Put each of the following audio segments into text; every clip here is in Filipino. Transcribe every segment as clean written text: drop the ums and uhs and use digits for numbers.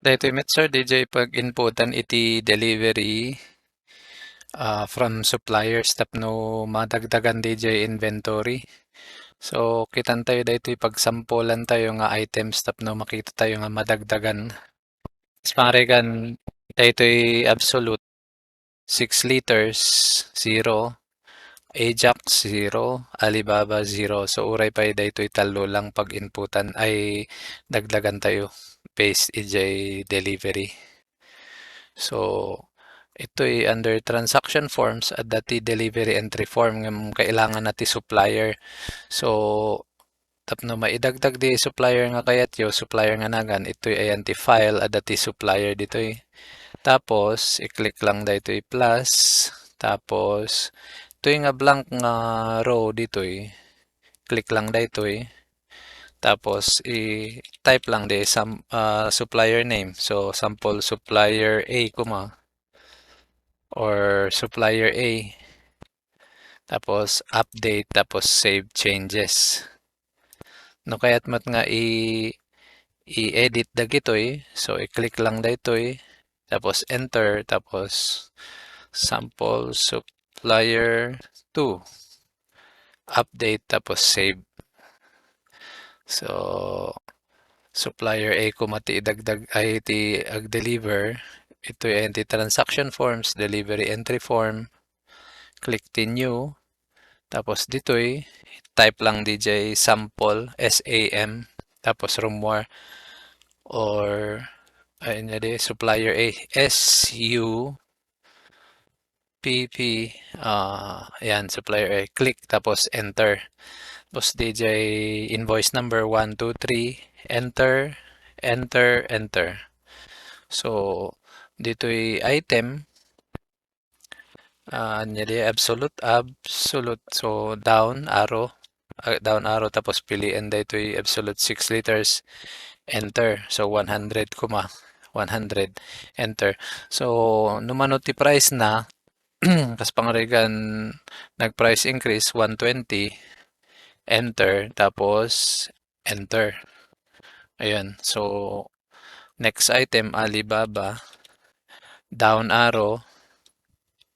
Daytoy met sir, DJ pag inputan iti delivery from suppliers tapno madagdagan DJ inventory. So kitan tayo daytoy pagsampulan tayo nga items tapno makita tayo nga madagdagan. Paregan daytoy absolute 6 liters 0, Ajax 0, Alibaba 0. So uray pa daytoy talo lang pag inputan ay dagdagan tayo based ij delivery. So, ito'y under transaction forms at dati delivery entry form ng kailangan nati supplier. So, tapno maidagdag di supplier nga kayat yo, supplier nga nagan, ito'y ayanti file at dati supplier dito'y. Tapos, i-click lang da ito'y plus. Tapos, ito'y nga blank nga row dito'y. Click lang da ito'y. Tapos, i-type lang di supplier name. So, sample supplier A, or supplier A. Tapos update, tapos save changes. No kaya't mat nga i-edit dagitoy. So i-click lang daytoy. Tapos enter, tapos sample supplier 2. Update, tapos save. So supplier A mati idagdag ay ti ag-deliver. Ito ay transaction forms, delivery entry form. Click ti new. Tapos dito'y type lang DJ sample SAM tapos room war or ayun na di supplier A SUPP ayan supplier A, click tapos enter. Tapos DJ invoice number 1 2 3, enter, enter. So dito'y item nyari absolute. So down arrow tapos piliin daytoy absolute 6 liters, enter. So 100, 100, enter. So numano ti price na kas pangarigan nag-price increase 120, enter, tapos enter. Ayun. So next item Alibaba, down arrow,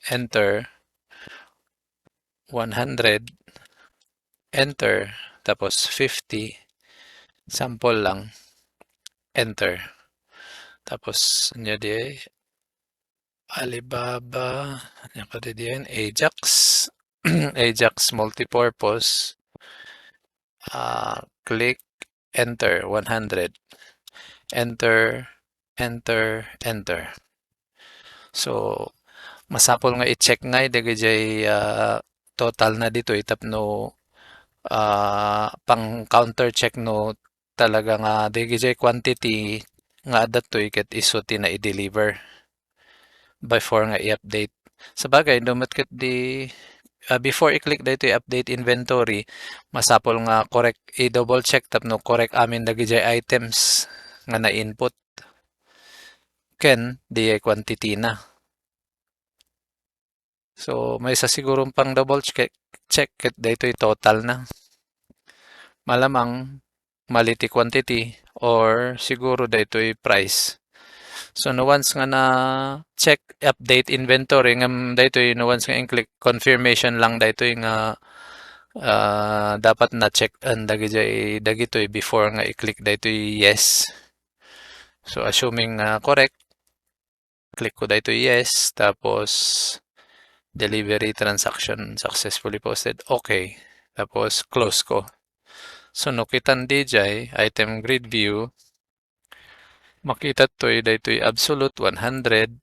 enter, 100, enter, tapos 50, sample lang, enter. Tapos nya di Alibaba, ano pa di yan, Ajax, Ajax multipurpose, click, enter, 100, enter, enter. So masapol nga i-check nga dagay total na dito itapno pang counter check no talaga nga dagay quantity nga datoy ket iso ti na i-deliver before nga i-update. Sa bagay dumat ket di before i-click dito i-update inventory, masapol nga correct i-double check tapno correct amin dagay items nga na-input ken di quantity na. So may sa sigurong pang double check ket daytoy total na. Malamang maliti quantity or siguro daytoy price. So no once nga na check update inventory ngam daytoy no once nga i-click confirmation lang daytoy nga dapat na check an dagitoy before nga i-click daytoy yes. So assuming correct, click ko daytoy yes, tapos delivery transaction successfully posted. Okay. Tapos close ko. So nukitan DJ item grid view, makita to'y daytoy absolute 100,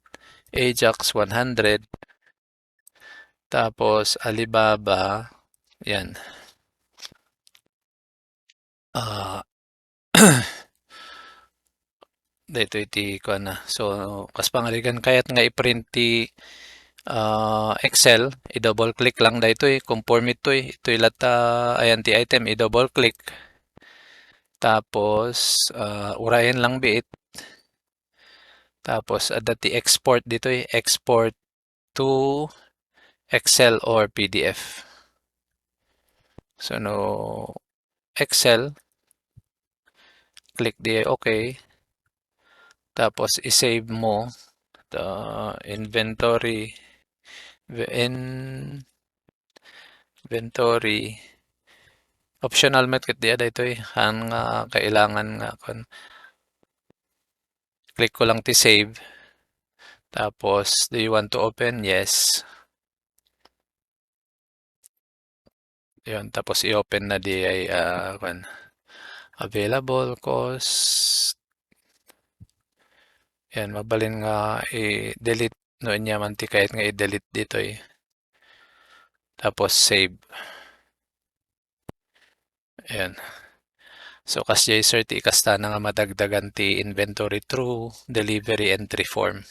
Ajax 100, tapos Alibaba, yan. Daytoy ti ko na. So kas pangarigan kayat nga i-print ti Excel, i-double click lang daytoy conform ito'y lata ayan ti item, i-double click. Tapos urayan lang biit. Tapos adati export dito'y export to Excel or PDF. So no Excel, click di okay. Tapos i-save mo the inventory inventory optional met ket di daytoy nga kailangan nga kon click ko lang ti save tapos do you want to open? Yes. Yun, tapos i-open na di ay available cost. Yan, mabalin nga i-delete no inya man ti kahit nga i-delete dito eh. Tapos save. Ayan. So kas sir ti ikasta na nga madagdagan ti inventory through delivery entry form.